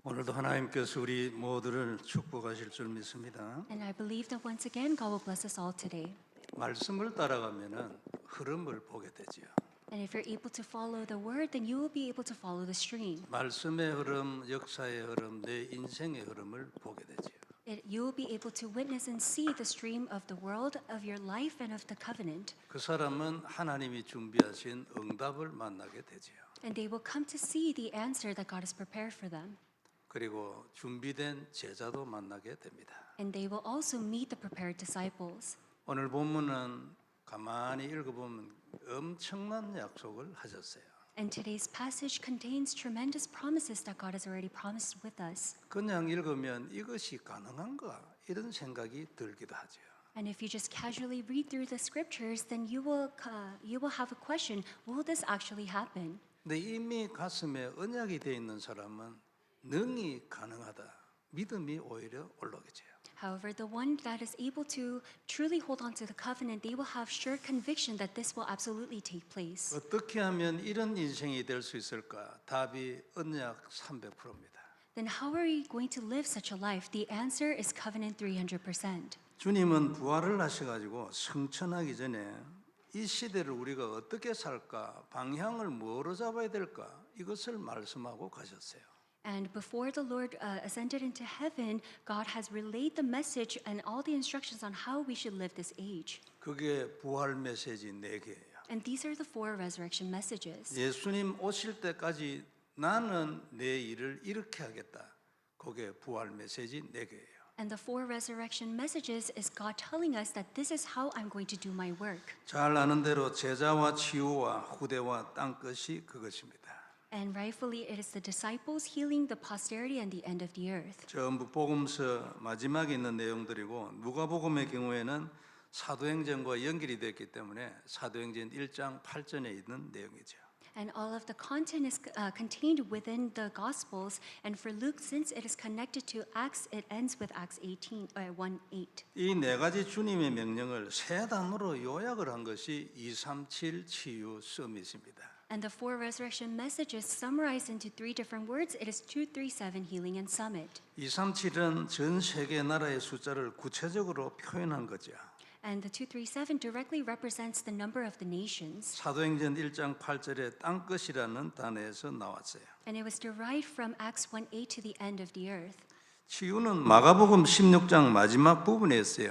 오늘도 하나님께서 우리 모두를 축복하실 줄 믿습니다. And I believe that once again God will bless us all today. 말씀을 따라가면은 흐름을 보게 되지요. And if you're able to follow the word, then you will be able to follow the stream. 말씀의 흐름, 역사의 흐름, 내 인생의 흐름을 보게 되지요. You will be able to witness and see the stream of the world, of your life, and of the covenant. 그 사람은 하나님이 준비하신 응답을 만나게 되지요. And they will come to see the answer that God has prepared for them. 그리고 준비된 제자도 만나게 됩니다. And they will also meet the prepared disciples. 오늘 본문은 가만히 읽어보면 엄청난 약속을 하셨어요. And today's passage contains tremendous promises that God has already promised with us. 그냥 읽으면 이것이 가능한가 이런 생각이 들기도 하죠. And if you just casually read through the scriptures, then you will have a question: will this actually happen? 근데 이미 가슴에 언약이 돼 있는 사람은 능히 가능하다. 믿음이 오히려 올라오겠죠. However, the one that is able to truly hold on to the covenant, they will have sure conviction that this will absolutely take place. 어떻게 하면 이런 인생이 될 수 있을까? 답이 언약 300%입니다. Then how are you going to live such a life? The answer is covenant 300%. 주님은 부활을 하셔가지고 승천하기 전에 이 시대를 우리가 어떻게 살까? 방향을 뭐로 잡아야 될까? 이것을 말씀하고 가셨어요. And before the Lord ascended into heaven, God has relayed the message and all the instructions on how we should live this age. 그게 부활 메시지 4개예요. And these are the 4 resurrection messages. 예수님 오실 때까지 나는 내 일을 이렇게 하겠다. 그게 부활 메시지 4개예요. And the 4 resurrection messages is God telling us that this is how I'm going to do my work. 잘 아는 대로 제자와 치유와 후대와 땅끝이 그것입니다. And rightfully, it is the disciples healing the posterity and the end of the earth. 전부 복음서 마지막에 있는 내용들이고 누가복음의 경우에는 사도행전과 연결이 됐기 때문에 사도행전 1장 8절에 있는 내용이죠. And all of the content is contained within the Gospels. And for Luke, since it is connected to Acts, it ends with Acts 1:8. 이 4가지 주님의 명령을 3단어로 요약을 한 것이 237 치유 서밋입니다. And the 4 resurrection messages summarized into 3 different words. It is 237 Healing and Summit. 237은 전 세계 나라의 숫자를 구체적으로 표현한 거죠. And the 237 directly represents the number of the nations. 사도행전 1장 8절에 땅끝이라는 단어에서 나왔어요. And it was derived from Acts 1:8 to the end of the earth. 치유는 마가복음 16장 마지막 부분에 있어요.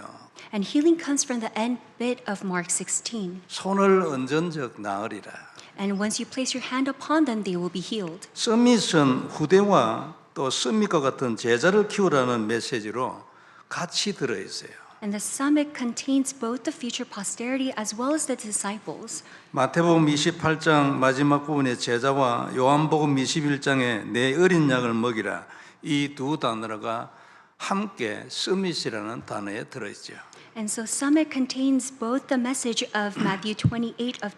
And healing comes from the end bit of Mark 16. 손을 얹은 적 나으리라. And once you place your hand upon them, they will be healed. 서밋은 후대와 또 서밋과 같은 제자를 키우라는 메시지로 같이 들어있어요. And the summit contains both the future posterity as well as the disciples. 마태복음 28장 마지막 부분에 제자와 요한복음 21장에 내 어린 양을 먹이라 이 두 단어가 함께 서밋이라는 단어에 들어있죠. And so summit contains both the message of Matthew 28 of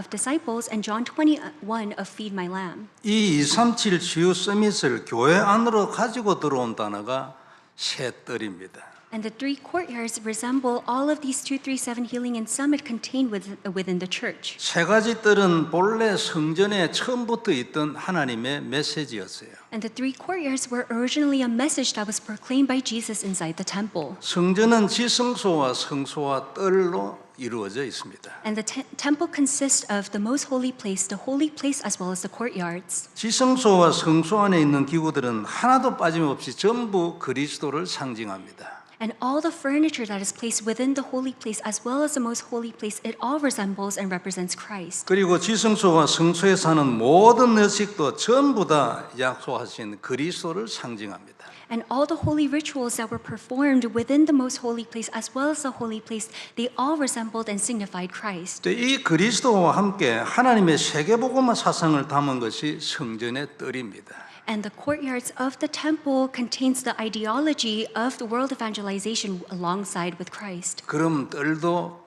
disciples and John 21 of feed my lamb. 이 237 치유 서밋을 교회 안으로 가지고 들어온 단어가 새 뜰입니다. And the 3 courtyards resemble all of these 237 healing and summit contained within the church. 세 가지 뜰은 본래 성전에 처음부터 있던 하나님의 메시지였어요. And the 3 courtyards were originally a message that was proclaimed by Jesus inside the temple. 성전은 지성소와 성소와 뜰로 이루어져 있습니다. And the temple consists of the most holy place as well as the courtyards. 지성소와 성소 안에 있는 기구들은 하나도 빠짐없이 전부 그리스도를 상징합니다. And all the furniture that is placed within the holy place as well as the most holy place, it all resembles and represents Christ. 그리고 지성소와 성소에 사는 모든 의식도 전부 다 약속하신 그리스도를 상징합니다. And all the holy rituals that were performed within the most holy place as well as the holy place, they all resembled and signified Christ. 이 그리스도와 함께 하나님의 세계복음화 사상을 담은 것이 성전의 뜰입니다. And the courtyards of the temple contains the ideology of the world evangelization alongside with Christ. 그럼 뜰도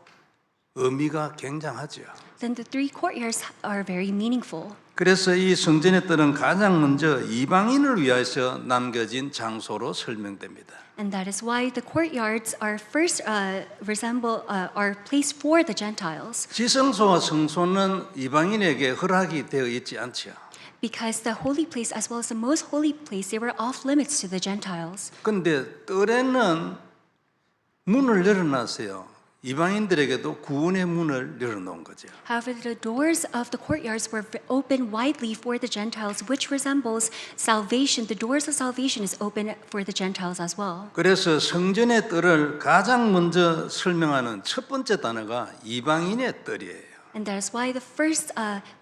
의미가 굉장하죠. Then the 3 courtyards are very meaningful. 그래서 이 성전의 뜰은 가장 먼저 이방인을 위해서 남겨진 장소로 설명됩니다. And that is why the courtyards are first are placed for the Gentiles. 지성소와 성소는 이방인에게 허락이 되어 있지 않죠. because the holy place as well as the most holy place, they were off limits to the Gentiles. 근데 뜰에는 문을 열어놨어요. 이방인들에게도 구원의 문을 열어놓은 거죠. However, the doors of the courtyards were open widely for the Gentiles, which resembles salvation. The doors of salvation is open for the Gentiles as well. 그래서 성전의 뜰을 가장 먼저 설명하는 첫 번째 단어가 이방인의 뜰이에요. And that is why the first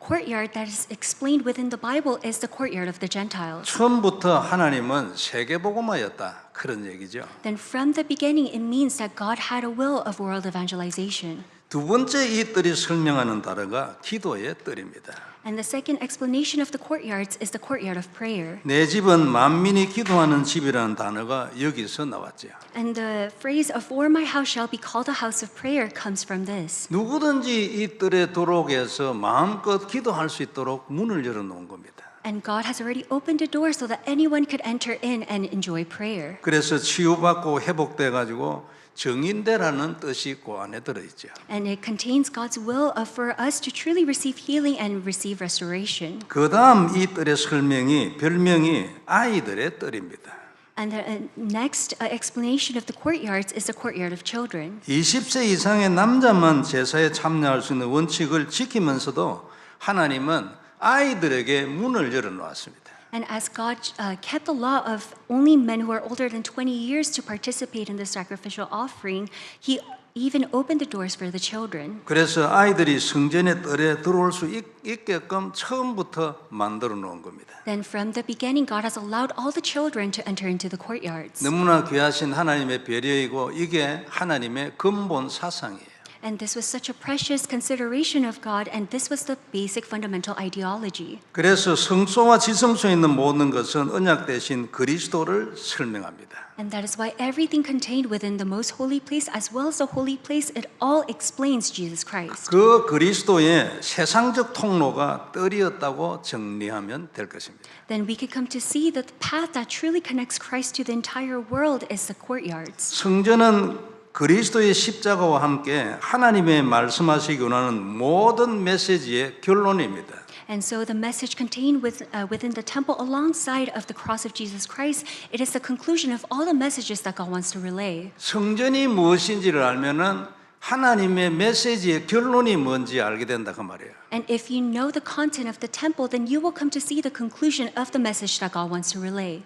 courtyard that is explained within the Bible is the courtyard of the Gentiles. 처음부터 하나님은 세계복음화였다 그런 얘기죠. Then from the beginning, it means that God had a will of world evangelization. 두 번째 이 뜰이 설명하는 단어가 기도의 뜰입니다. And the second explanation of the courtyards is the courtyard of prayer. 내 집은 만민이 기도하는 집이라는 단어가 여기서 나왔죠. And the phrase of "for my house shall be called a house of prayer" comes from this. 누구든지 이 뜰에 들어오게 해서 마음껏 기도할 수 있도록 문을 열어놓은 겁니다. And God has already opened a door so that anyone could enter in and enjoy prayer. 그래서 치유받고 회복돼 가지고 정인되라는 뜻이 그 안에 들어있죠. And it contains God's will for us to truly receive healing and receive restoration. 그 다음 이 뜰의 설명이 별명이 아이들의 뜰입니다. And the next explanation of the courtyards is the courtyard of children. 20세 이상의 남자만 제사에 참여할 수 있는 원칙을 지키면서도 하나님은 아이들에게 문을 열어놓았습니다. And as God kept the law of only men who are older than 20 years to participate in the sacrificial offering, He even opened the doors for the children. 그래서 아이들이 성전의 뜰에 들어올 수 있게끔 처음부터 만들어 놓은 겁니다. Then from the beginning, God has allowed all the children to enter into the courtyards. 너무나 귀하신 하나님의 배려이고 이게 하나님의 근본 사상이에요. And this was such a precious consideration of God, and this was the basic fundamental ideology. 그래서 성소와 지성소에 있는 모든 것은 언약 대신 그리스도를 설명합니다. And that is why everything contained within the most holy place as well as the holy place, it all explains Jesus Christ. 그 그리스도의 세상적 통로가 뜰이었다고 정리하면 될 것입니다. Then we could come to see that the path that truly connects Christ to the entire world is the courtyards. 성전은 그리스도의 십자가와 함께 하나님의 말씀하시기 원하는 모든 메시지의 결론입니다. And so the message contained within the temple alongside of the cross of Jesus Christ, it is the conclusion of all the messages that God wants to relay. 성전이 무엇인지를 알면은 하나님의 메시지의 결론이 뭔지 알게 된다 그 말이에요. And if you know the content of the temple, then you will come to see the conclusion of the message that God wants to relay.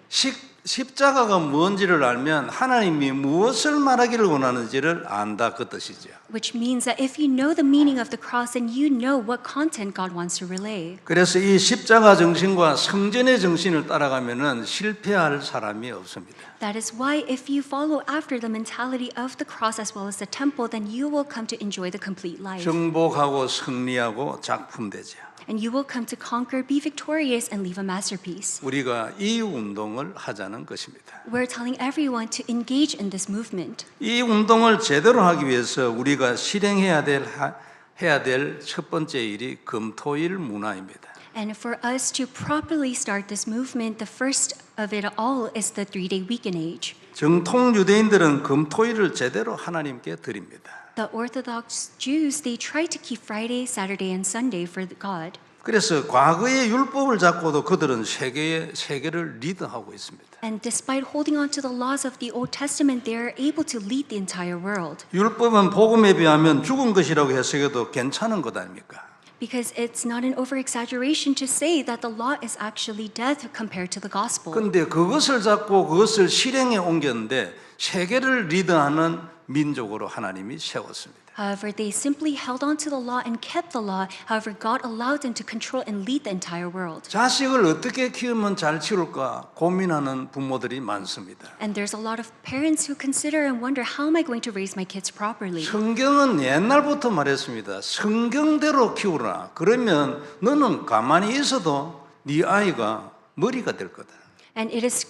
십자가가 뭔지를 알면 하나님이 무엇을 말하기를 원하는지를 안다 그 뜻이죠. Which means that if you know the meaning of the cross, then you know what content God wants to relay. 그래서 이 십자가 정신과 성전의 정신을 따라가면은 실패할 사람이 없습니다. That is why if you follow after the mentality of the cross as well as the temple, then you will come to enjoy the complete life. 정복하고 승리하고 작품되죠. And you will come to conquer, be victorious, and leave a masterpiece. 우리가 이 운동을 하자는 것입니다. We're telling everyone to engage in this movement. 이 운동을 제대로 하기 위해서 우리가 실행해야 될 첫 번째 일이 금토일 문화입니다. And for us to properly start this movement, the first of it all is the 3-day weekend age. 정통 유대인들은 금토일을 제대로 하나님께 드립니다. The Orthodox Jews, they try to keep Friday, Saturday, and Sunday for God. 그래서 과거의 율법을 잡고도 그들은 세계를 리드하고 있습니다. And despite holding on to the laws of the Old Testament, they are able to lead the entire world. 율법은 복음에 비하면 죽은 것이라고 해석해도 괜찮은 것 아닙니까? Because it's not an over-exaggeration to say that the law is actually death compared to the gospel. 그런데 그것을 잡고 그것을 실행에 옮겼는데 세계를 리드하는 민족으로 하나님이 세웠습니다. However, they simply held on to the law and kept the law. However, God allowed them to control and lead the entire world. 자식을 어떻게 키우면 잘 키울까 고민하는 부모들이 많습니다. And there's a lot of parents who consider and wonder, how am I going to raise my kids properly? 성경은 옛날부터 말했습니다. 성경대로 키우라. 그러면 너는 가만히 있어도 네 아이가 머리가 될 거다. And it is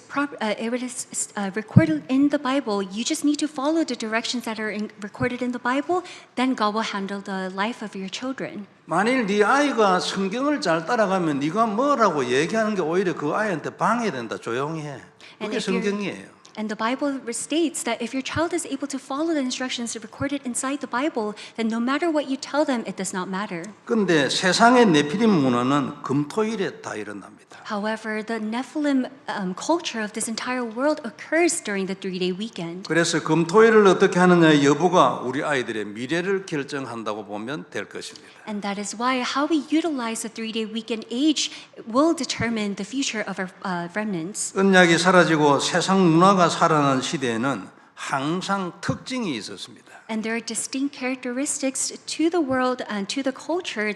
recorded in the Bible. You just need to follow the directions that are recorded in the Bible. Then God will handle the life of your children. 만일 네 아이가 성경을 잘 따라가면 네가 뭐라고 얘기하는 게 오히려 그 아이한테 방해된다. 조용히 해. 그게 성경이에요. And the Bible states that if your child is able to follow the instructions recorded inside the Bible, then no matter what you tell them, it does not matter. 그런데 세상의 네피림 문화는 금토일에 다 일어납니다. However, the Nephilim culture of this entire world occurs during the 3-day weekend. 그래서 금토일을 어떻게 하느냐의 여부가 우리 아이들의 미래를 결정한다고 보면 될 것입니다. And that is why how we utilize the 3-day weekend age will determine the future of our remnants. 언약이 사라지고 세상 문화가 살아난 시대에는 항상 특징이 있었습니다. And there are distinct characteristics to the world and to the culture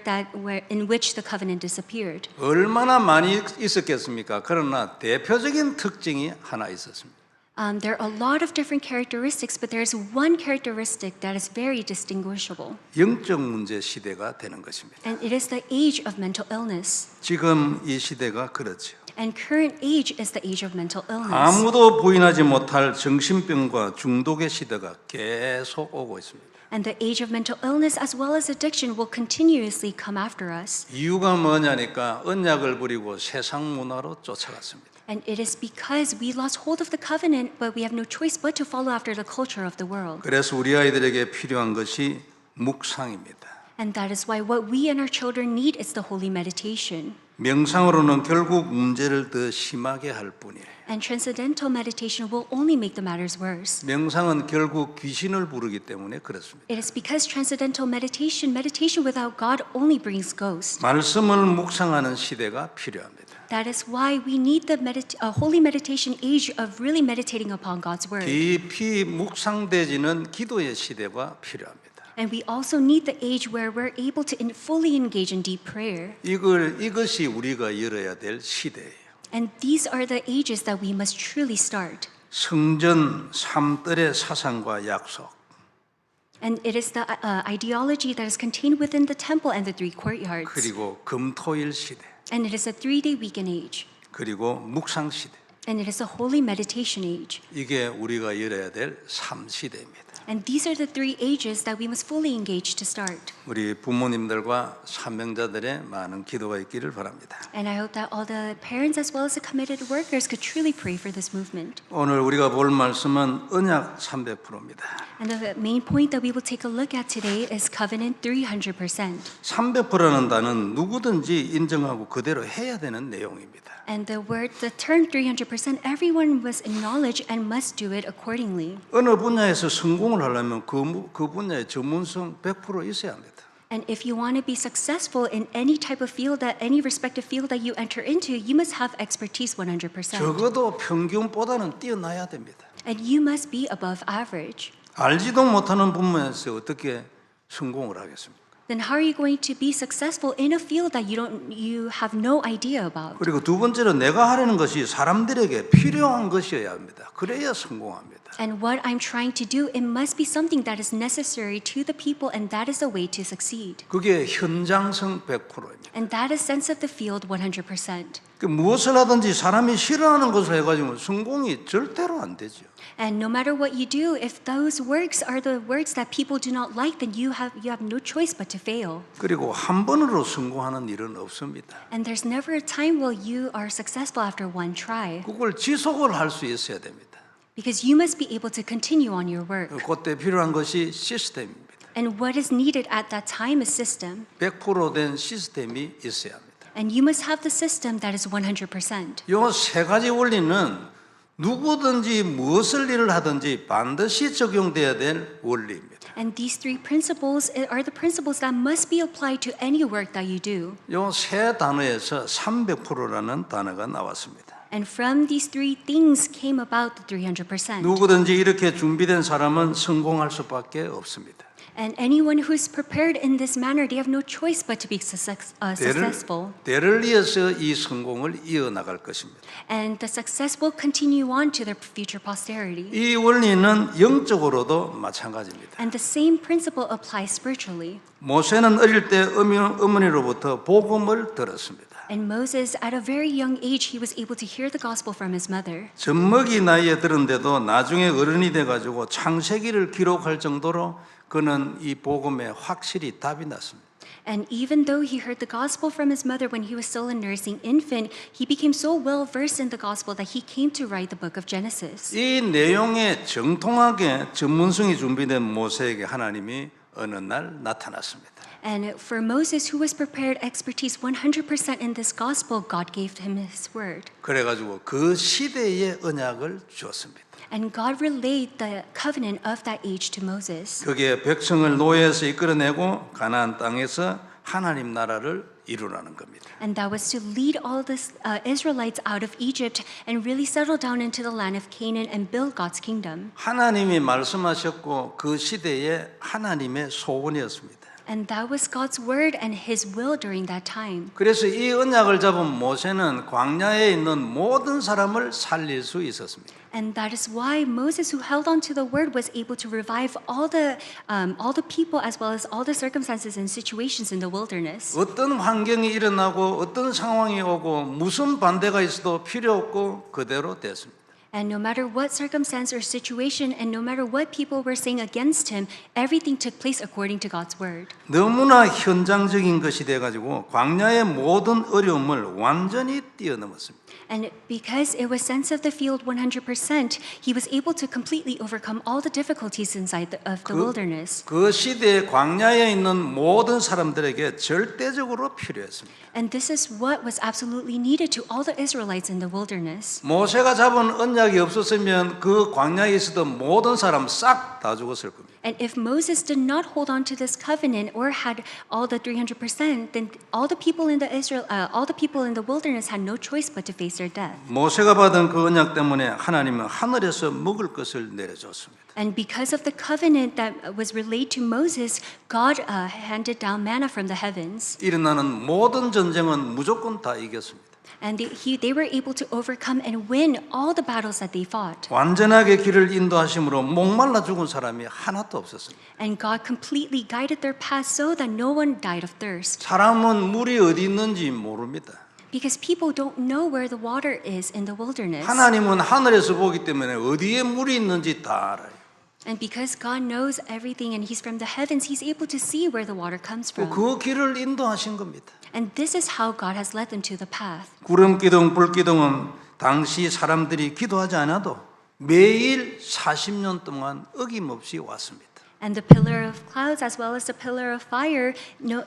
in which the covenant disappeared. 얼마나 많이 있었겠습니까? 그러나 대표적인 특징이 하나 있었습니다. There are a lot of different characteristics, but there is one characteristic that is very distinguishable. 영적 문제 시대가 되는 것입니다. And it is the age of mental illness. 지금 이 시대가 그렇죠. And current age is the age of mental illness. 아무도 부인하지 못할 정신병과 중독의 시대가 계속 오고 있습니다. And the age of mental illness as well as addiction will continuously come after us. 이유가 뭐냐니까 언약을 버리고 세상 문화로 쫓아갔습니다. And it is because we lost hold of the covenant, but we have no choice but to follow after the culture of the world. 그래서 우리 아이들에게 필요한 것이 묵상입니다. And that is why what we and our children need is the holy meditation. 명상으로는 결국 문제를 더 심하게 할 뿐이에요. And transcendental meditation will only make the matters worse. 명상은 결국 귀신을 부르기 때문에 그렇습니다. It is because transcendental meditation without God only brings ghosts. 말씀을 묵상하는 시대가 필요합니다. That is why we need the holy meditation age of really meditating upon God's word. 깊이 묵상되지는 기도의 시대가 필요합니다. And we also need the age where we're able to fully engage in deep prayer. 이것이 우리가 열어야 될 시대예요. And these are the ages that we must truly start. 성전 3뜰의 사상과 약속. And it is the ideology that is contained within the temple and the 3 courtyards. 그리고 금토일 시대. And it is a 3-day weekend age. 그리고 묵상 시대. And it is a holy meditation age. 이게 우리가 열어야 될 3시대입니다. And these are the 3 ages that we must fully engage to start. 우리 부모님들과 사명자들의 많은 기도가 있기를 바랍니다. And I hope that all the parents as well as the committed workers could truly pray for this movement. 오늘 우리가 볼 말씀은 언약 300%입니다. And the main point that we will take a look at today is covenant 300%. 300%라는 단어는 누구든지 인정하고 그대로 해야 되는 내용입니다. And the term 300%, everyone must acknowledge and must do it accordingly. 어느 분야에서 성공을 하려면 그 분야의 전문성 100% 있어야 합니다. And if you want to be successful in any type of field, any respective field that you enter into, you must have expertise 100%. 적어도 평균보다는 뛰어나야 됩니다. And you must be above average. 알지도 못하는 분야에서 어떻게 성공을 하겠습니까? Then how are you going to be successful in a field that you have no idea about? 그리고 두 번째로 내가 하려는 것이 사람들에게 필요한 것이어야 합니다. 그래야 성공합니다. And what I'm trying to do, it must be something that is necessary to the people, and that is the way to succeed. 그게 현장성 100%입니다. And that is sense of the field 100%. 무엇을 하든지 사람이 싫어하는 것을 해가지고 성공이 절대로 안 되죠. And no matter what you do, if those works are the works that people do not like, then you have no choice but to fail. 그리고 한 번으로 성공하는 일은 없습니다. And there's never a time where you are successful after one try. 그걸 지속을 할 수 있어야 됩니다. Because you must be able to continue on your work. 그때 필요한 것이 시스템입니다. And what is needed at that time is system. 100% 된 시스템이 있어야 합니다. And you must have the system that is 100%. 이 세 가지 원리는 누구든지 무엇을 일을 하든지 반드시 적용돼야 될 원리입니다. And these 3 principles are the principles that must be applied to any work that you do. 이 세 단어에서 300%라는 단어가 나왔습니다. And from these 3 things came about the 300%. 누구든지 이렇게 준비된 사람은 성공할 수밖에 없습니다. And anyone who's prepared in this manner, they have no choice but to be successful. 대를 이어서 이 성공을 이어나갈 것입니다. And the success will continue on to their future posterity. 이 원리는 영적으로도 마찬가지입니다. And the same principle applies spiritually. 모세는 어릴 때 어머니로부터 복음을 들었습니다. And Moses, at a very young age, he was able to hear the gospel from his mother. 젖먹이 나이에 들은데도 나중에 어른이 돼가지고 창세기를 기록할 정도로 그는 이 복음에 확실히 답이 났습니다. And even though he heard the gospel from his mother when he was still a nursing infant, he became so well versed in the gospel that he came to write the book of Genesis. 이 내용에 정통하게 전문성이 준비된 모세에게 하나님이 어느 날 나타났습니다. And for Moses, who was prepared expertise 100% in this gospel, God gave him his word. 그래가지고 그 시대의 언약을 주었습니다. And God relayed the covenant of that age to Moses. 그게 백성을 노예에서 이끌어내고 가나안 땅에서 하나님 나라를 이루라는 겁니다. And that was to lead all the Israelites out of Egypt and really settle down into the land of Canaan and build God's kingdom. 하나님이 말씀하셨고 그 시대에 하나님의 소원이었습니다. And that was God's word and his will during that time. 그래서 이 언약을 잡은 모세는 광야에 있는 모든 사람을 살릴 수 있었습니다. And that is why Moses, who held on to the word, was able to revive all the people as well as all the circumstances and situations in the wilderness. 어떤 환경이 일어나고 어떤 상황이 오고 무슨 반대가 있어도 필요 없고 그대로 됐습니다. And no matter what circumstance or situation, and no matter what people were saying against him, everything took place according to God's word. 너무나 현장적인 것이 돼가지고 광야의 모든 어려움을 완전히 뛰어넘었습니다. And because it was sense of the field 100%, he was able to completely overcome all the difficulties inside of the wilderness. 그 시대에 광야에 있는 모든 사람들에게 절대적으로 필요했습니다. And this is what was absolutely needed to all the Israelites in the wilderness. 모세가 잡은 언약이 없었으면 그 광야에 있었던 모든 사람 싹 다 죽었을 겁니다. And if Moses did not hold on to this covenant or had all the 300%, then all the people in the wilderness had no choice but to face their death. 모세가 받은 그 언약 때문에 하나님은 하늘에서 먹을 것을 내려줬습니다. And because of the covenant that was relayed to Moses, God handed down manna from the heavens. 일어나는 모든 전쟁은 무조건 다 이겼습니다. And they were able to overcome and win all the battles that they fought. 완전하게 길을 인도하심으로 목말라 죽은 사람이 하나도 없었습니다. And God completely guided their path so that no one died of thirst. 사람은 물이 어디 있는지 모릅니다. Because people don't know where the water is in the wilderness. 하나님은 하늘에서 보기 때문에 어디에 물이 있는지 다 알아요. And because God knows everything and He's from the heavens, He's able to see where the water comes from. 그 길을 인도하신 겁니다. And this is how God has led them to the path. 구름 기둥, 불 기둥은 당시 사람들이 기도하지 않아도 매일 40년 동안 어김없이 왔습니다. And the pillar of clouds as well as the pillar of fire,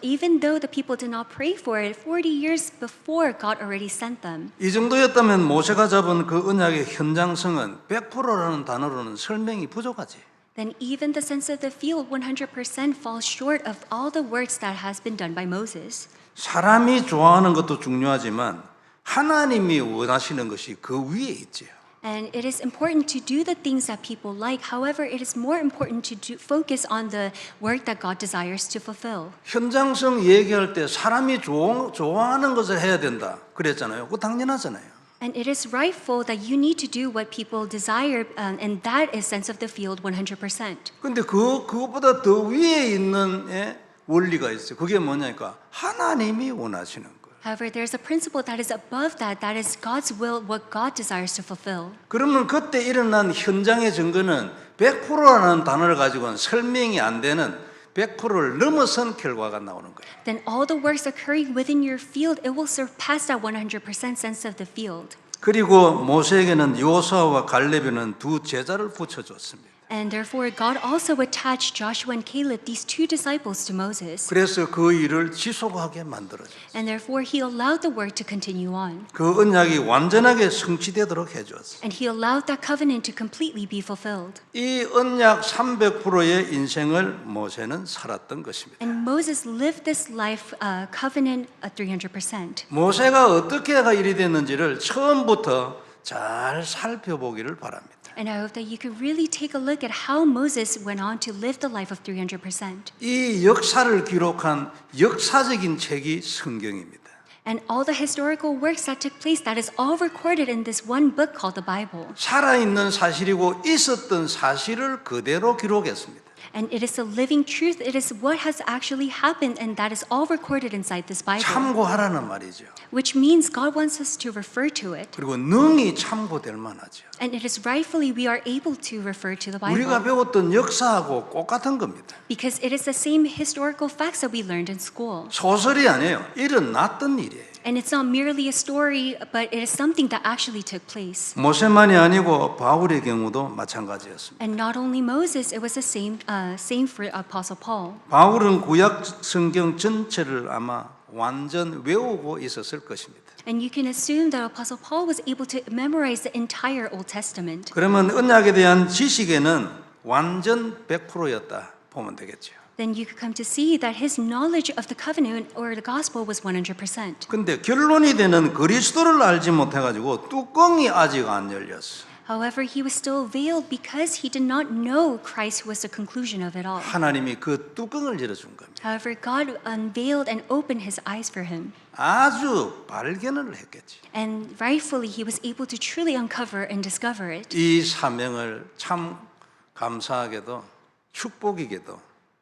even though the people did not pray for it, 40 years before God already sent them. 이 정도였다면 모세가 잡은 그 언약의 현장성은 100%라는 단어로는 설명이 부족하지. Then even the sense of the field 100% falls short of all the works that has been done by Moses. 사람이 좋아하는 것도 중요하지만 하나님이 원하시는 것이 그 위에 있지요. And it is important to do the things that people like. However, it is more important to focus on the work that God desires to fulfill. 현장성 얘기할 때 사람이 좋아하는 것을 해야 된다 그랬잖아요. 그거 당연하잖아요. And it is rightful that you need to do what people desire, and that is sense of the field 100%. 근데 그것보다 더 위에 있는 원리가 있어요. 그게 뭐냐니까 하나님이 원하시는 거예요. However, there's a principle that is above that, that is God's will, what God desires to fulfill. 그러면 그때 일어난 현장의 증거는 100%라는 단어를 가지고는 설명이 안 되는 100%를 넘어선 결과가 나오는 거예요. Then all the works occurring within your field, it will surpass that 100% sense of the field. 그리고 모세에게는 여호수아와 갈렙에는 두 제자를 붙여줬습니다. And therefore, God also attached Joshua and Caleb, these two disciples, to Moses. 그래서 그 일을 지속하게 만들어줬어요. And therefore, He allowed the work to continue on. 그 언약이 완전하게 성취되도록 해주었어요. And He allowed that covenant to completely be fulfilled. 이 언약 300%의 인생을 모세는 살았던 것입니다. And Moses lived this life covenant 300%. 모세가 어떻게 해가 일이 됐는지를 처음부터 잘 살펴보기를 바랍니다. And I hope that you could really take a look at how Moses went on to live the life of 300%. 이 역사를 기록한 역사적인 책이 성경입니다. And all the historical works that took place, that is all recorded in this one book called the Bible. 살아있는 사실이고 있었던 사실을 그대로 기록했습니다. And it is the living truth. It is what has actually happened, and that is all recorded inside this Bible. 참고하라는 말이죠. Which means God wants us to refer to it. 그리고 능히 참고될 만하죠. And it is rightfully we are able to refer to the 우리가 Bible. 배웠던 역사하고 똑같은 겁니다. Because it is the same historical facts that we learned in school. 소설이 아니에요. 일어났던 일이에요. And it's not merely a story, but it is something that actually took place. 모세만이 아니고 바울의 경우도 마찬가지였습니다. And not only Moses, it was the same for Apostle Paul. 바울은 구약 성경 전체를 아마 완전 외우고 있었을 것입니다. And you can assume that Apostle Paul was able to memorize the entire Old Testament. 그러면 언약에 대한 지식에는 완전 100%였다 보면 되겠죠. Then you could come to see that his knowledge of the covenant or the gospel was 100%. 근데 결론이 되는 그리스도를 알지 못해가지고 뚜껑이 아직 안 열렸어. However, he was still veiled because he did not know Christ was the conclusion of it all. 하나님이 그 뚜껑을 열어준 겁니다. However, God unveiled and opened his eyes for him. 아주 발견을 했겠지. And rightfully, he was able to truly uncover and discover it. 이 사명을 참 감사하게도 축복이게도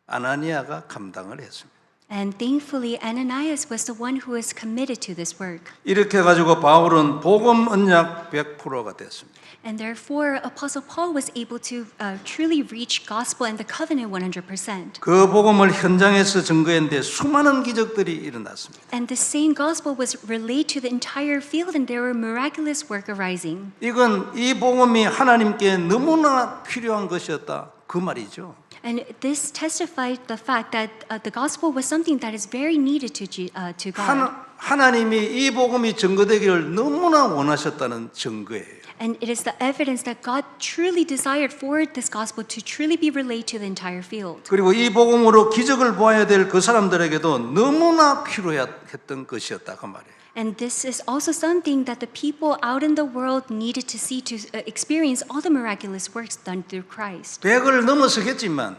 아나니아가 감당을 했습니다. And thankfully, Ananias was the one who was committed to this work. 이렇게 가지고 바울은 복음 언약 100%가 됐습니다. And therefore, Apostle Paul was able to truly reach gospel and the covenant 100%. 그 복음을 현장에서 증거했는데 수많은 기적들이 일어났습니다. And the same gospel was relayed to the entire field, and there were miraculous work arising. 이건 이 복음이 하나님께 너무나 필요한 것이었다 그 말이죠. And this testified the fact that the gospel was something that is very needed to God. 하나님이 이 복음이 증거되기를 너무나 원하셨다는 증거예요. And it is the evidence that God truly desired for this gospel to truly be relayed to the entire field. 그리고 이 복음으로 기적을 보아야 될 그 사람들에게도 너무나 필요했던 것이었다 그 말이에요. And this is also something that the people out in the world needed to see to experience all the miraculous works done through Christ. 100을 넘어서겠지만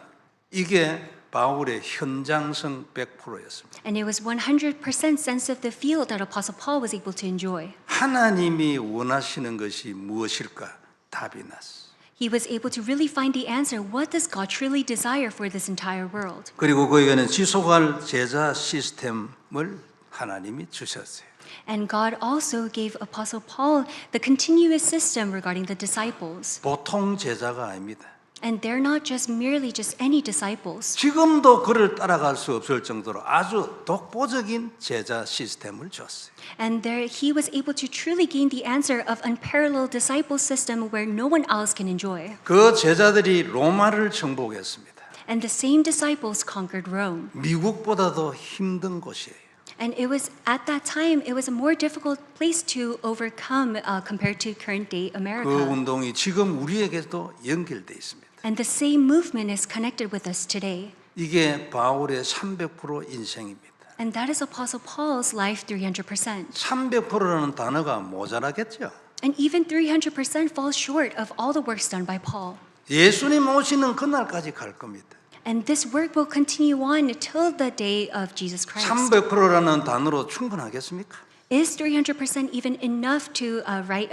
이게 바울의 현장성 100%였습니다. And it was 100% sense of the field that Apostle Paul was able to enjoy. 하나님이 원하시는 것이 무엇일까? 답이 났어. He was able to really find the answer. What does God truly desire for this entire world? 그리고 그에게는 지속할 제자 시스템을 하나님이 주셨어요. And God also gave Apostle Paul the continuous system regarding the disciples. 보통 제자가 아닙니다. And they're not just merely just any disciples. 지금도 그를 따라갈 수 없을 정도로 아주 독보적인 제자 시스템을 줬어요. And there he was able to truly gain the answer of unparalleled disciple system where no one else can enjoy. 그 제자들이 로마를 정복했습니다. And the same disciples conquered Rome. 미국보다도 힘든 곳이에요. And it was at that time it was a more difficult place to overcome compared to current day 그 America. 운동이 지금 우리에게도 연결돼 있습니다. And the same movement is connected with us today. 이게 바울의 300% 인생입니다. And that is Apostle Paul's life 300%. 300%라는 단어가 모자라겠죠. And even 300% falls short of all the works done by Paul. 예수님 오시는 그날까지 갈 겁니다. And this work will continue on until the day of Jesus Christ. 300%라는 단어로 충분하겠습니까? Is 300% even enough to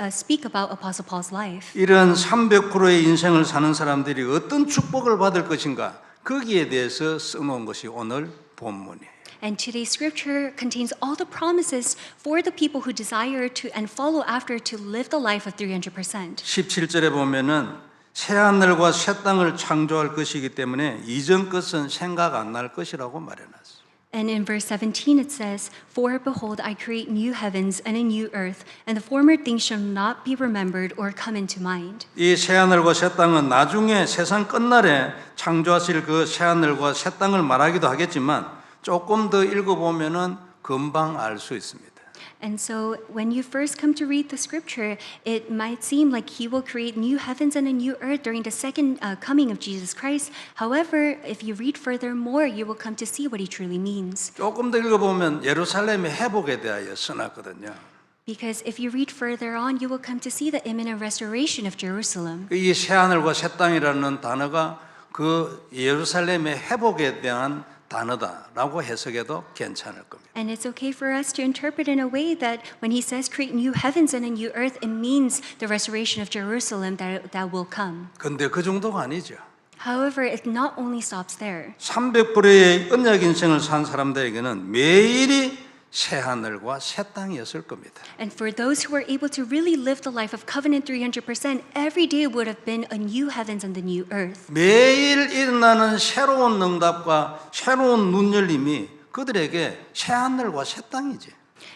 speak about Apostle Paul's life? 이런 300%의 인생을 사는 사람들이 어떤 축복을 받을 것인가 거기에 대해서 써놓은 것이 오늘 본문이에요. And today's scripture contains all the promises for the people who desire to and follow after to live the life of 300%. 17절에 보면은 새 하늘과 새 땅을 창조할 것이기 때문에 이전 것은 생각 안 날 것이라고 말해놨어요. And in verse 17 it says, "For behold, I create new heavens and a new earth, and the former things shall not be remembered or come into mind." 이 새 하늘과 새 땅은 나중에 세상 끝날에 창조하실 그 새 하늘과 새 땅을 말하기도 하겠지만 조금 더 읽어보면은 금방 알 수 있습니다. And so when you first come to read the scripture, it might seem like he will create new heavens and a new earth during the second coming of Jesus Christ. However, if you read furthermore, you will come to see what he truly means. 조금 더 읽어보면 예루살렘의 회복에 대하여 써놨거든요. Because if you read further on, you will come to see the imminent restoration of Jerusalem. 이 새 하늘과 새 땅이라는 단어가 그 예루살렘의 회복에 대한 단어다라고 해석해도 괜찮을 겁니다. And it's okay for us to interpret in a way that when he says create new heavens and a new earth, it means the restoration of Jerusalem that will come. 근데 그 정도가 아니죠. However, it not only stops there. 300불의 언약 인생을 산 사람들에게는 매일이 새 하늘과 새 땅이었을 겁니다. And for those who were able to really live the life of covenant 300%, every day would have been a new heavens and the new earth. 매일 일어나는 새로운 응답과 새로운 눈 열림이 그들에게 새 하늘과 새 땅이지.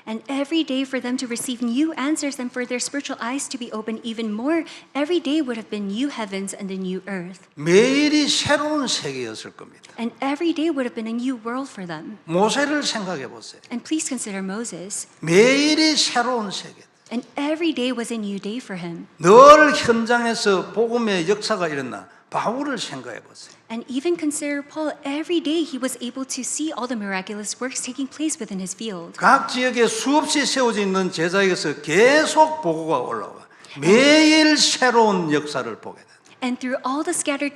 And every day for them to receive new answers and for their spiritual eyes to be opened even more, every day would have been new heavens and a new earth. 매일이 새로운 세계였을 겁니다. And every day would have been a new world for them. 모세를 생각해 보세요. And please consider Moses. 매일이 새로운 세계. And every day was a new day for him. 늘 현장에서 복음의 역사가 일어나 바울을 생각해 보세요. And even consider Paul, every day he was able to see all the miraculous works taking place within his field. 각 지역에 수없이 세워져 있는 제자에게서 계속 보고가 올라와. 매일 새로운 역사를 보게 돼. And through all the scattered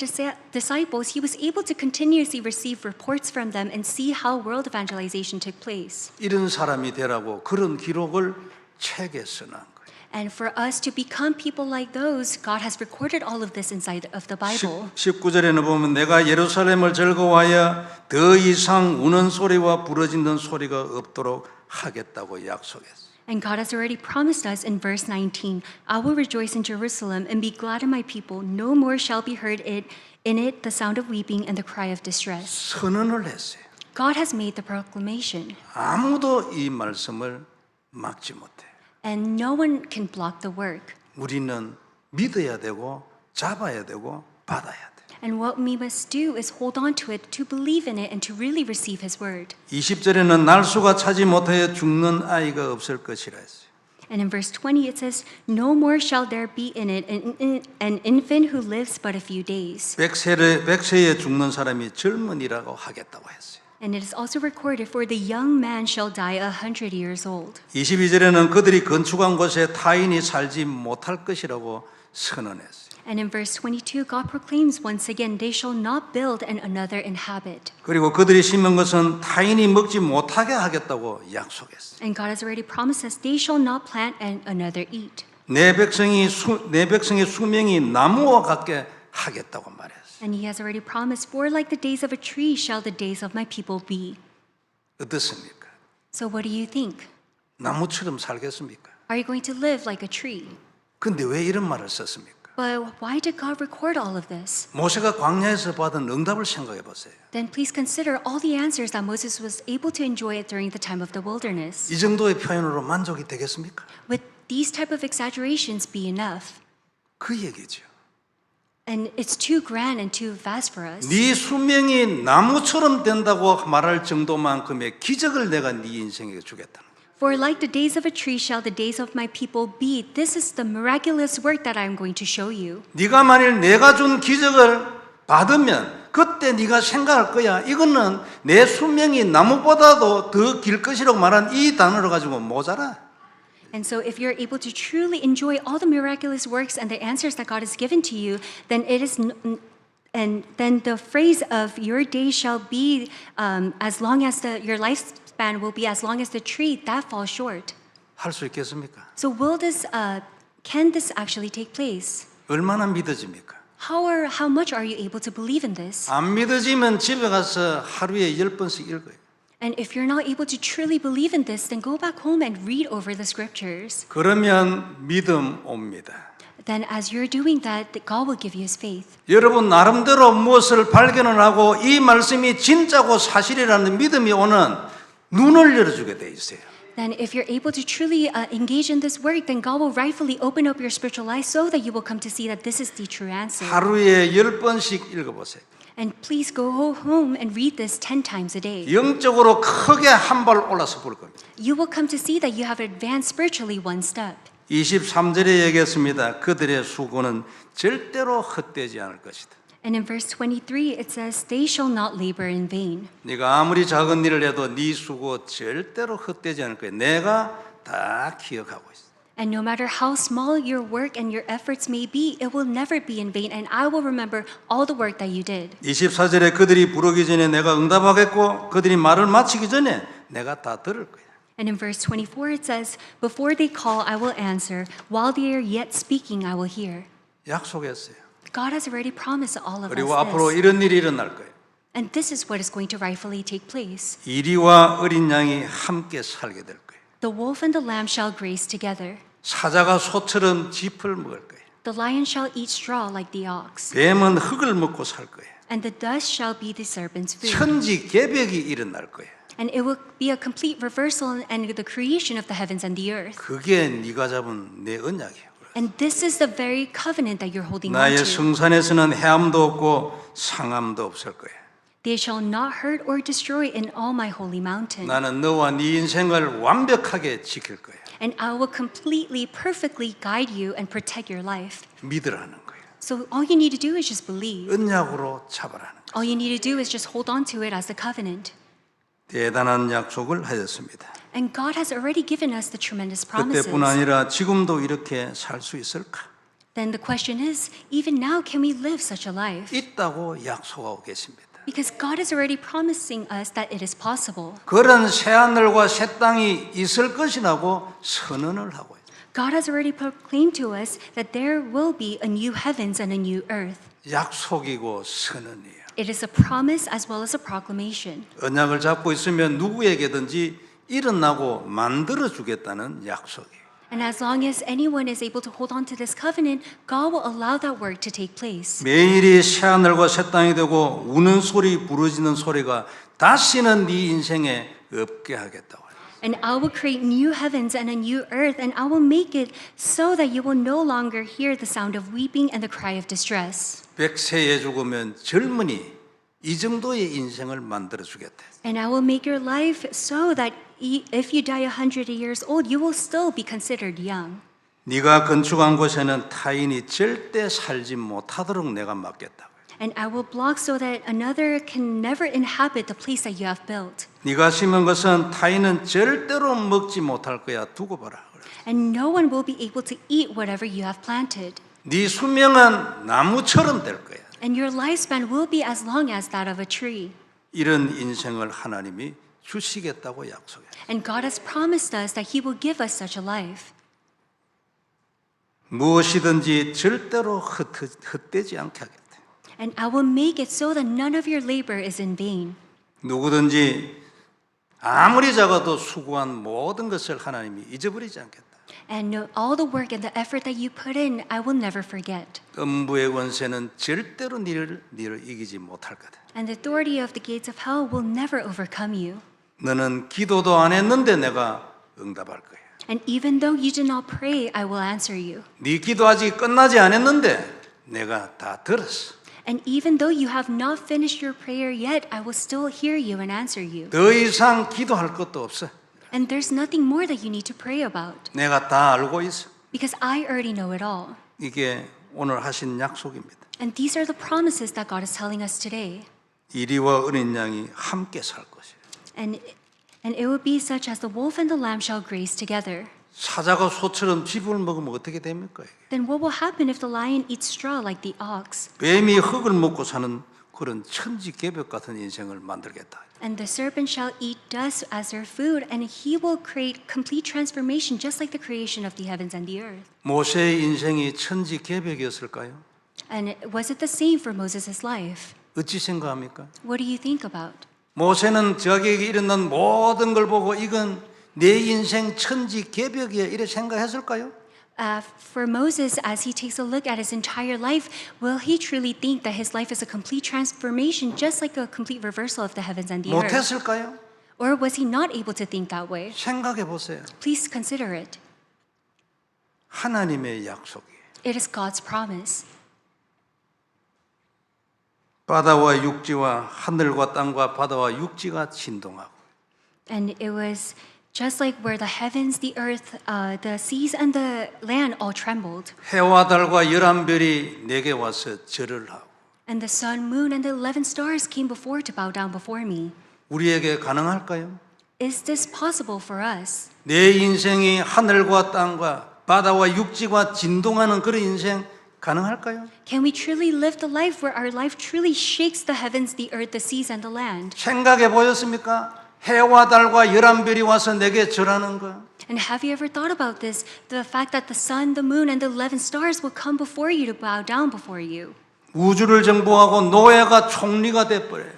disciples, he was able to continuously receive reports from them and see how world evangelization took place. 이런 사람이 되라고 그런 기록을 책에 써놓은 거예요. And for us to become people like those, God has recorded all of this inside of the Bible. 19절에는 보면 내가 예루살렘을 즐거워하여 더 이상 우는 소리와 부러지는 소리가 없도록 하겠다고 약속했어요. And God has already promised us in verse 19, I will rejoice in Jerusalem and be glad in my people. No more shall be heard in it the sound of weeping and the cry of distress. 선언을 했어요. God has made the proclamation, 아무도 이 말씀을 막지 못해. and no one can block the work. 우리는 믿어야 되고 잡아야 되고 받아야 돼. And what we must do is hold on to it, to believe in it, and to really receive His word. 20절에는 날수가 차지 못하여 죽는 아이가 없을 것이라 했어요. And in verse 20 it says, No more shall there be in it an infant who lives but a few days. 100세에 죽는 사람이 젊은이라고 하겠다고 했어요. And it is also recorded, for the young man shall die 100 years old. 22절에는 그들이 건축한 곳에 타인이 살지 못할 것이라고 선언했어요. And in verse 22, God proclaims once again, they shall not build and another inhabit. 그리고 그들이 심은 것은 타인이 먹지 못하게 하겠다고 약속했어요. And God has already promised us, they shall not plant and another eat. 내 백성의 수명이 나무와 같게 하겠다고 말했어요. And He has already promised, for like the days of a tree shall the days of my people be. 어떻습니까? So what do you think? 나무처럼 살겠습니까? Are you going to live like a tree? 근데 왜 이런 말을 썼습니까? But why did God record all of this? 모세가 광야에서 받은 응답을 생각해 보세요. Then please consider all the answers that Moses was able to enjoy during the time of the wilderness. 이 정도의 표현으로 만족이 되겠습니까? Would these type of exaggerations be enough? 그 얘기죠. And it's too grand and too vast for us. 네 수명이 나무처럼 된다고 말할 정도만큼의 기적을 내가 네 인생에 주겠다는 거예요. For like the days of a tree shall the days of my people be. This is the miraculous work that I am going to show you. 네가 만일 내가 준 기적을 받으면 그때 네가 생각할 거야. 이거는 내 수명이 나무보다도 더 길 것이라고 말한 이 단어를 가지고 모자라. And so if you're able to truly enjoy all the miraculous works and the answers that God has given to you, then it is and then the phrase of your day shall be as long as your lifespan will be as long as the tree, that falls short. 할 수 있겠습니까? So will this can this actually take place? 얼마나 믿어집니까? How much are you able to believe in this? 안 믿어지면 집에 가서 하루에 10번씩 읽어요. And if you're not able to truly believe in this, then go back home and read over the scriptures. 그러면 믿음 옵니다. Then as you're doing that, God will give you His faith. 여러분 나름대로 무엇을 발견을 하고 이 말씀이 진짜고 사실이라는 믿음이 오는 눈을 열어주게 돼 있어요. Then if you're able to truly engage in this work, then God will rightfully open up your spiritual eyes so that you will come to see that this is the true answer. 하루에 10번씩 읽어보세요. And please go home and read this 10 times a day. 영적으로 크게 한 발 올라서 볼 겁니다. You will come to see that you have advanced spiritually one step. 23절에 얘기했습니다. 그들의 수고는 절대로 헛되지 않을 것이다. And in verse 23 it says, they shall not labor in vain. 네가 아무리 작은 일을 해도 네 수고 절대로 헛되지 않을 거야. 내가 다 기억하고 있어. And no matter how small your work and your efforts may be, it will never be in vain, and I will remember all the work that you did. 24절에 그들이 부르기 전에 내가 응답하겠고 그들이 말을 마치기 전에 내가 다 들을 거야. And in verse 24 it says, before they call, I will answer. While they are yet speaking, I will hear. 약속했어요. God has already promised all of us 그리고 앞으로 this. 이런 일이 일어날 거예요. And this is what is going to rightfully take place. 이리와 어린 양이 함께 살게 될 거예요. The wolf and the lamb shall graze together. 사자가 소처럼 짚을 먹을 거예요. The lion shall eat straw like the ox. 뱀은 흙을 먹고 살 거예요. And the dust shall be the serpent's food. 천지개벽이 일어날 거예요. And it will be a complete reversal and the creation of the heavens and the earth. 그게 네가 잡은 내 언약이에요. And this is the very covenant that you're holding on 나의 to. 성산에서는 해함도 없고 상함도 없을 거예요. They shall not hurt or destroy in all my holy mountain. 나는 너와 네 인생을 완벽하게 지킬 거예요. And I will completely, perfectly guide you and protect your life. 믿으라는 거예요. So all you need to do is just believe. 언약으로 잡으라는 거예요. All you need to do is just hold on to it as the covenant. 대단한 약속을 하셨습니다. And God has already given us the tremendous promises. 그때뿐 아니라 지금도 이렇게 살 수 있을까? Then the question is, even now, can we live such a life? 있다고 약속하고 계십니다. Because God is already promising us that it is possible. 그런 새하늘과 새 땅이 있을 것이라고 선언을 하고 있어요. God has already proclaimed to us that there will be a new heavens and a new earth. 약속이고 선언이에요. It is a promise as well as a proclamation. 언약을 잡고 있으면 누구에게든지 일어나고 만들어 주겠다는 약속이에요. And as long as anyone is able to hold on to this covenant, God will allow that work to take place. 매일이 새하늘과 새 땅이 되고 우는 소리 부르짖는 소리가 다시는 네 인생에 없게 하겠다고. And I will create new heavens and a new earth, and I will make it so that you will no longer hear the sound of weeping and the cry of distress. 100세에 죽으면 젊은이 이 정도의 인생을 만들어 주겠다. And I will make your life so that if you die 100 years old, you will still be considered young. 네가 건축한 곳에는 타인이 절대 살지 못하도록 내가 막겠다. And I will block so that another can never inhabit the place that you have built. 네가 심은 것은 타인은 절대로 먹지 못할 거야. 두고 봐라. And no one will be able to eat whatever you have planted. 네 수명은 나무처럼 될 거야. And your lifespan will be as long as that of a tree. 이런 인생을 하나님이 주시겠다고 약속해요. And God has promised us that He will give us such a life. 무엇이든지 절대로 헛되지 않게 하겠다. And I will make it so that none of your labor is in vain. 누구든지 아무리 작아도 수고한 모든 것을 하나님이 잊어버리지 않겠다. And all the work and the effort that you put in, I will never forget. 음부의 권세는 절대로 너를 이기지 못할 거다. And the authority of the gates of hell will never overcome you. 너는 기도도 안 했는데 내가 응답할 거야. And even though you did not pray, I will answer you. 네 기도 아직 끝나지 않았는데 내가 다 들었어. And even though you have not finished your prayer yet, I will still hear you and answer you. 더 이상 기도할 것도 없어. And there's nothing more that you need to pray about. 내가 다 알고 있어. Because I already know it all. 이게 오늘 하신 약속입니다. And these are the promises that God is telling us today. 이리와 어린 양이 함께 살 것이에요. And it will be such as the wolf and the lamb shall graze together. 사자가 소처럼 짚을 먹으면 어떻게 됩니까? Then what will happen if the lion eats straw like the ox? 뱀이 흙을 먹고 사는 그런 천지개벽 같은 인생을 만들겠다. And the serpent shall eat dust as their food, and he will create complete transformation just like the creation of the heavens and the earth. 모세의 인생이 천지개벽이었을까요? And was it the same for Moses' life? 어찌 생각합니까? What do you think about? 모세는 자기에게 일어난 모든 걸 보고 이건 내 인생 천지개벽이야 이렇게 생각했을까요? For Moses, as he takes a look at his entire life, will he truly think that his life is a complete transformation, just like a complete reversal of the heavens and the earth? 못했을까요? Or was he not able to think that way? 생각해 보세요. Please consider it. 하나님의 약속이에요. It is God's promise. 바다와 육지와 하늘과 땅과 바다와 육지가 진동하고 And it was just like where the heavens, the earth, the seas, and the land all trembled. 해와 달과 11별이 내게 와서 절을 하고 And the sun, moon, and the 11 stars came before to bow down before me. 우리에게 가능할까요? Is this possible for us? 내 인생이 하늘과 땅과 바다와 육지와 진동하는 그런 인생 가능할까요? Can we truly live the life where our life truly shakes the heavens, the earth, the seas, and the land? 생각해 보셨습니까? 해와 달과 11별이 와서 내게 절하는 거. And have you ever thought about this? The fact that the sun, the moon, and the 11 stars will come before you to bow down before you. 우주를 정복하고 노예가 총리가 돼버려요.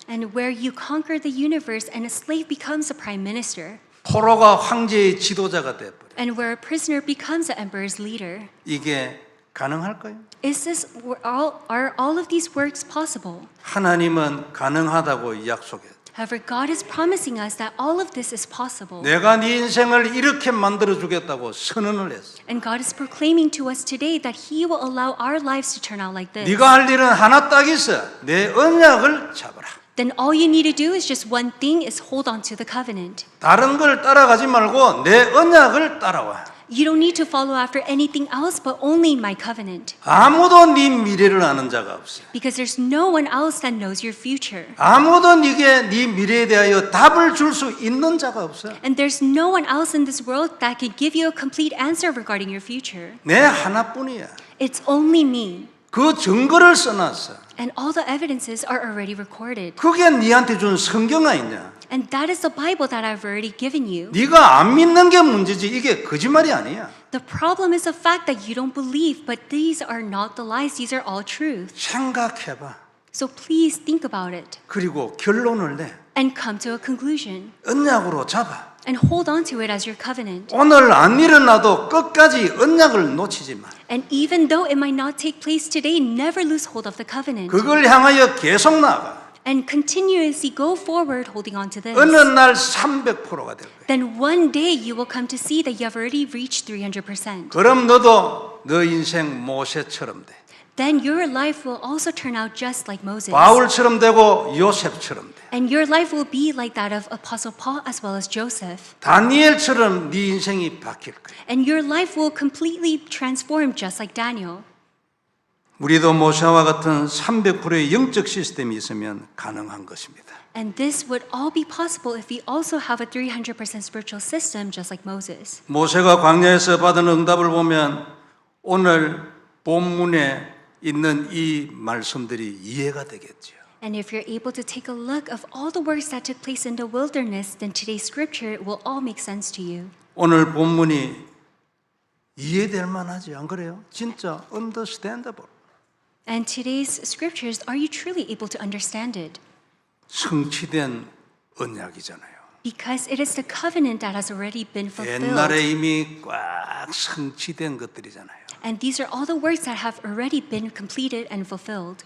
And where you conquer the universe and a slave becomes a prime minister. 포로가 황제의 지도자가 돼버려요. And where a prisoner becomes an emperor's leader. 이게 가능할까요? Are all of these works possible? 하나님은 가능하다고 약속해요. However, God is promising us that all of this is possible. 내가 네 인생을 이렇게 만들어 주겠다고 선언을 했어. And God is proclaiming to us today that He will allow our lives to turn out like this. 네가 할 일은 하나 딱 있어. 내 언약을 잡아라. Then all you need to do is just one thing, is hold on to the covenant. 다른 걸 따라가지 말고 내 언약을 따라와. You don't need to follow after anything else but only my covenant. 아무도 네 미래를 아는 자가 없어. Because there's no one else that knows your future. 아무도 네게 네 미래에 대하여 답을 줄 수 있는 자가 없어. And there's no one else in this world that can give you a complete answer regarding your future. 내 하나뿐이야. It's only me. 그 증거를 써놨어. And all the evidences are already recorded. 그게 네한테 준 성경 아니냐? And that is the Bible that I've already given you. 네가 안 믿는 게 문제지 이게 거짓말이 아니야. The problem is the fact that you don't believe, but these are not the lies, these are all truth. 생각해봐. So please think about it 그리고 결론을 내. and come to a conclusion 언약으로 잡아. and hold on to it as your covenant. 오늘 안 일어나도 끝까지 언약을 놓치지 마. And even though it might not take place today, never lose hold of the covenant. 그걸 향하여 계속 나가. And continuously go forward holding on to this. 어느 날 300%가 될 거야. Then one day you will come to see that you have already reached 300%. 그럼 너도 너 인생 모세처럼 돼. Then your life will also turn out just like Moses. 바울처럼 되고 요셉처럼 돼. And your life will be like that of Apostle Paul as well as Joseph. 다니엘처럼 네 인생이 바뀔 거야. And your life will completely transform just like Daniel. 우리도 모세와 같은 300%의 영적 시스템이 있으면 가능한 것입니다. And this would all be possible if we also have a 300% spiritual system just like Moses. 모세가 광야에서 받은 응답을 보면 오늘 본문에 있는 이 말씀들이 이해가 되겠죠. And if you're able to take a look of all the works that took place in the wilderness, then today's scripture will all make sense to you. 오늘 본문이 이해될 만하지 안 그래요? 진짜 understandable. And today's scriptures, are you truly able to understand it? 성취된 언약이잖아요. Because it is the covenant that has already been fulfilled. 옛날에 이미 꽉 성취된 것들이잖아요. And these are all the works that have already been completed and fulfilled.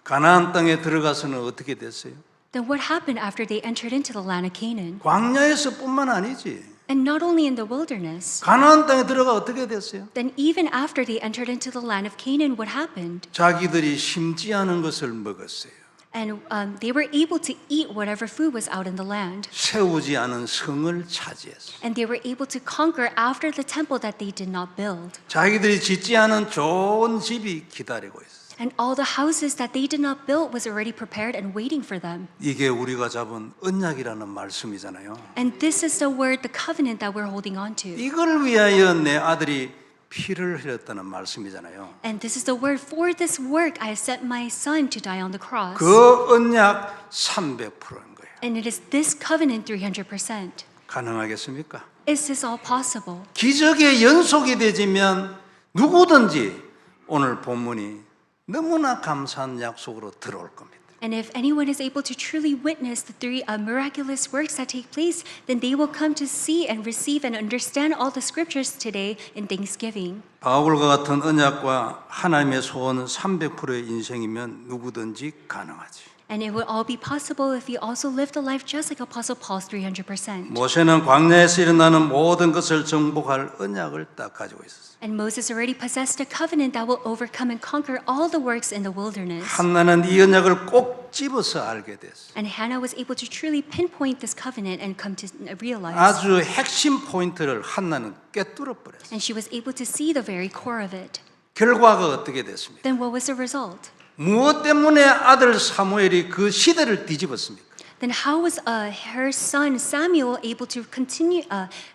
가나안 땅에 들어가서는 어떻게 됐어요? Then what happened after they entered into the land of Canaan? 광야에서뿐만 아니지. And not only in the wilderness, 가나안 땅에 들어가 어떻게 됐어요? then even after they entered into the land of Canaan, what happened? 자기들이 심지 않은 것을 먹었어요. And they were able to eat whatever food was out in the land. 세우지 않은 성을 차지했어요. And they were able to conquer after the temple that they did not build. 자기들이 짓지 않은 좋은 집이 기다리고 있어요. And all the houses that they did not build was already prepared and waiting for them. 이게 우리가 잡은 언약이라는 말씀이잖아요. And this is the word, the covenant that we're holding on to. 이걸 위하여 내 아들이 피를 흘렸다는 말씀이잖아요. And this is the word, for this work I have sent my son to die on the cross. 그 언약 300%인 거예요. And it is this covenant 300%. 가능하겠습니까? Is this all possible? 기적의 연속이 되지면 누구든지 오늘 본문이 너무나 감사한 약속으로 들어올 겁니다. And if anyone is able to truly witness the three miraculous works that take place, then they will come to see and receive and understand all the scriptures today in thanksgiving. 바울과 같은 언약과 하나님의 소원 300%의 인생이면 누구든지 가능하지. And it would all be possible if we also lived a life just like Apostle Paul's 300%. 모세는 광야에서 일어나는 모든 것을 정복할 언약을 딱 가지고 있었어요. And Moses already possessed a covenant that will overcome and conquer all the works in the wilderness. 한나는 이 언약을 꼭 집어서 알게 됐어요. And Hannah was able to truly pinpoint this covenant and come to realize. 아주 핵심 포인트를 한나는 꿰뚫어 버렸어요. And she was able to see the very core of it. 결과가 어떻게 됐습니까? Then what was the result? 무엇 때문에 아들 사무엘이 그 시대를 뒤집었습니까? Then how was her son Samuel able to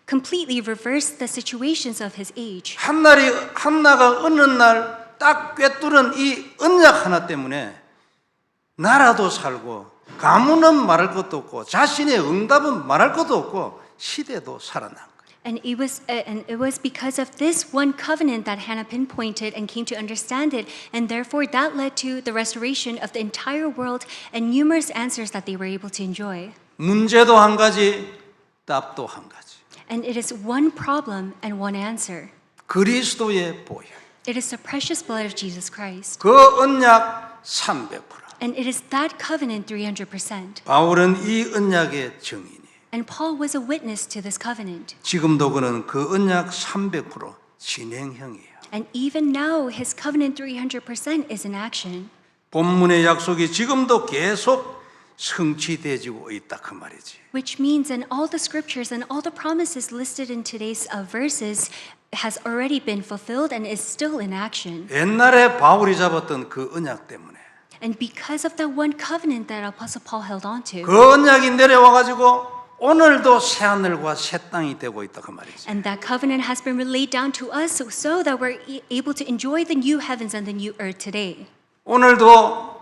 completely reverse the situations of his age? 한나가 어느 날 딱 꿰뚫은 이 언약 하나 때문에 나라도 살고 가문은 말할 것도 없고 자신의 응답은 말할 것도 없고 시대도 살아난 거예요. And it was because of this one covenant that Hannah pinpointed and came to understand it, and therefore that led to the restoration of the entire world and numerous answers that they were able to enjoy. 문제도 한 가지, 답도 한 가지. And it is one problem and one answer. 그리스도의 보혈. It is the precious blood of Jesus Christ. 그 언약 300%. And it is that covenant 300%. 바울은 이 언약의 증인이에요. And Paul was a witness to this covenant. 지금도 그는 그 언약 300% 진행형이에요. And even now, his covenant 300% is in action. 본문의 약속이 지금도 계속 성취되지고 있다 그 말이지. Which means in all the scriptures and all the promises listed in today's verses has already been fulfilled and is still in action. 옛날에 바울이 잡았던 그 언약 때문에 And because of that one covenant that Apostle Paul held on to, 그 언약이 내려와 가지고 오늘도 새 하늘과 새 땅이 되고 있다 그 말이지. and that covenant has been relayed down to us so that we're able to enjoy the new heavens and the new earth today. 오늘도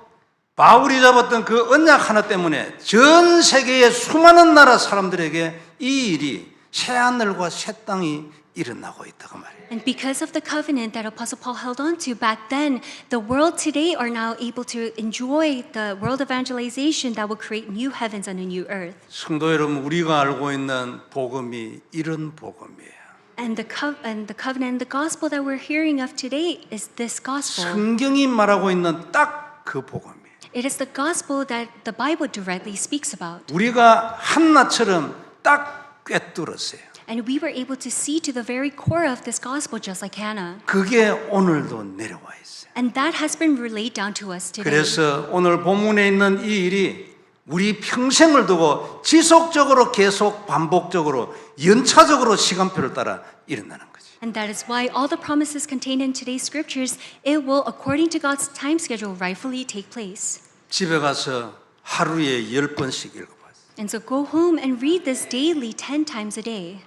바울이 잡았던 그 언약 하나 때문에 전 세계의 수많은 나라 사람들에게 이 일이 새 하늘과 새 땅이 일어나고 있다 그 말이에요. And because of the covenant that Apostle Paul held on to back then, the world today are now able to enjoy the world evangelization that will create new heavens and a new earth. 성도 여러분, 우리가 알고 있는 복음이 이런 복음이에요. And the covenant, the gospel that we're hearing of today is this gospel. 성경이 말하고 있는 딱 그 복음이에요. It is the gospel that the Bible directly speaks about. 우리가 한나처럼 딱 꿰뚫었어요. And we were able to see to the very core of this gospel just like Hannah. 그게 오늘도 내려와 있어요. And that has been relayed down to us today. 그래서 오늘 본문에 있는 이 일이 우리 평생을 두고 지속적으로 계속 반복적으로 연차적으로 시간표를 따라 일어나는 거지. And that is why all the promises contained in today's scriptures, it will, according to God's time schedule, rightfully take place. 집에 가서 하루에 10번씩 읽어봐. And so go home and read this daily 10 times a day.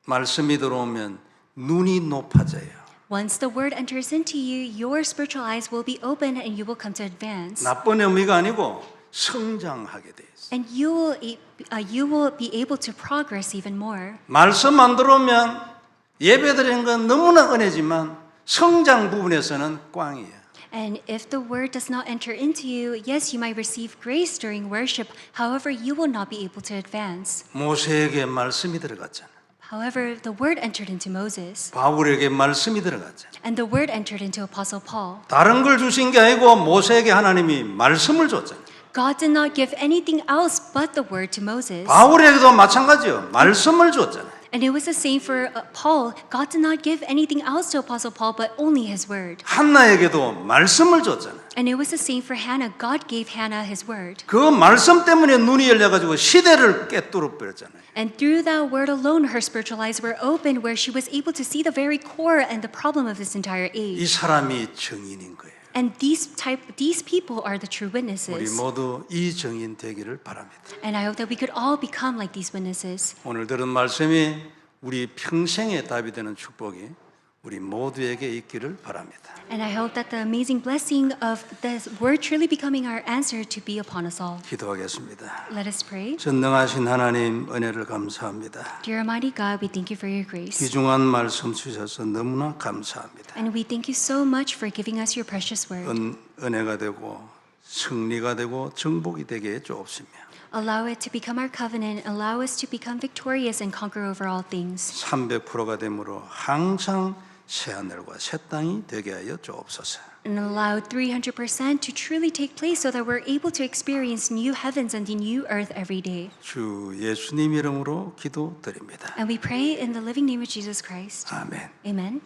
말씀이 들어오면 눈이 높아져요. Once the word enters into you, your spiritual eyes will be open and you will come to advance. 나쁜 의미가 아니고 성장하게 돼 있어요. And you will be able to progress even more. 말씀 안 들어오면 예배드리는 건 너무나 은혜지만 성장 부분에서는 꽝이에요. And if the word does not enter into you, yes, you might receive grace during worship. However, you will not be able to advance. 모세에게 말씀이 들어갔잖아. However, the word entered into Moses, 바울에게 말씀이 들어갔잖아. and the word entered into Apostle Paul. 다른 걸 주신 게 아니고 모세에게 하나님이 말씀을 줬잖아. God did not give anything else but the word to Moses. 바울에게도 마찬가지요. 말씀을 줬잖아. And it was the same for Paul. God did not give anything else to Apostle Paul but only his word. 한나에게도 말씀을 줬잖아. And it was the same for Hannah. God gave Hannah his word. 그 말씀 때문에 눈이 열려가지고 시대를 꿰뚫어 버렸잖아요. And through that word alone, her spiritual eyes were opened where she was able to see the very core and the problem of this entire 이 age. 사람이 증인인 거예요. And these people are the true 우리 witnesses. 모두 이 증인 되기를 바랍니다. And I hope that we could all become like these witnesses. 오늘 들은 말씀이 우리 평생의 답이 되는 축복이 우리 모두에게 있기를 바랍니다. And I hope that the amazing blessing of this word truly becoming our answer to be upon us all. 기도하겠습니다. Let us pray. 전능하신 하나님 은혜를 감사합니다. Dear Almighty God, we thank you for your grace. 귀중한 말씀 주셔서 너무나 감사합니다. And we thank you so much for giving us your precious word. 은혜가 되고 승리가 되고 정복이 되게 해주옵시며 Allow it to become our covenant. Allow us to become victorious and conquer over all things. 300%가 되므로 항상 새하늘과 새 땅이 되게 하여 주옵소서. And allow 300% to truly take place so that we're able to experience new heavens and the new earth every day. 주 예수님 이름으로 기도드립니다. And we pray in the living name of Jesus Christ. 아멘. Amen.